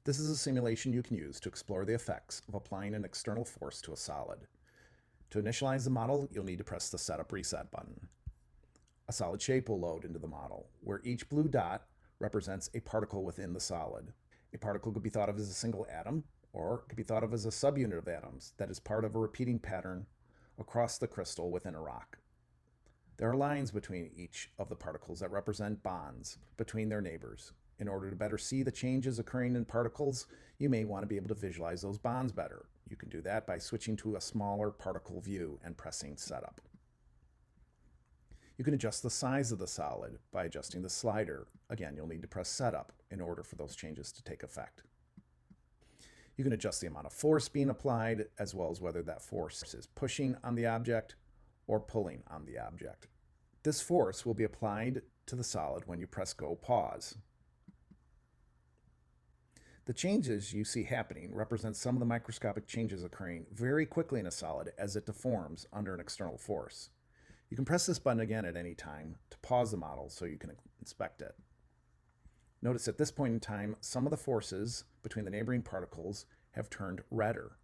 This is a simulation you can use to explore the effects of applying an external force to a solid. To initialize the model, you'll need to press the Setup Reset button. A solid shape will load into the model, where each blue dot represents a particle within the solid. A particle could be thought of as a single atom, or it could be thought of as a subunit of atoms that is part of a repeating pattern across the crystal within a rock. There are lines between each of the particles that represent bonds between their neighbors. In order to better see the changes occurring in particles, you may want to be able to visualize those bonds better. You can do that by switching to a smaller particle view and pressing Setup. You can adjust the size of the solid by adjusting the slider. Again, you'll need to press Setup in order for those changes to take effect. You can adjust the amount of force being applied, as well as whether that force is pushing on the object or pulling on the object. This force will be applied to the solid when you press Go Pause. The changes you see happening represent some of the microscopic changes occurring very quickly in a solid as it deforms under an external force. You can press this button again at any time to pause the model so you can inspect it. Notice at this point in time, some of the forces between the neighboring particles have turned redder.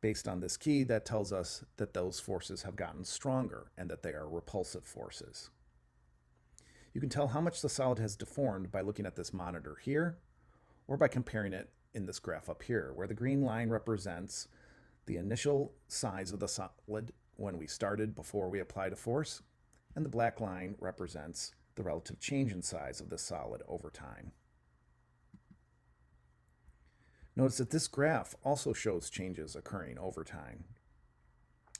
Based on this key, that tells us that those forces have gotten stronger and that they are repulsive forces. You can tell how much the solid has deformed by looking at this monitor here, or by comparing it in this graph up here, where the green line represents the initial size of the solid when we started before we applied a force, and the black line represents the relative change in size of the solid over time. Notice that this graph also shows changes occurring over time.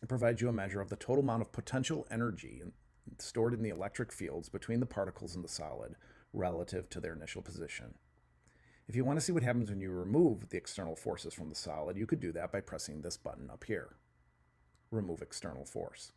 It provides you a measure of the total amount of potential energy stored in the electric fields between the particles in the solid relative to their initial position. If you want to see what happens when you remove the external forces from the solid, you could do that by pressing this button up here, Remove External Force.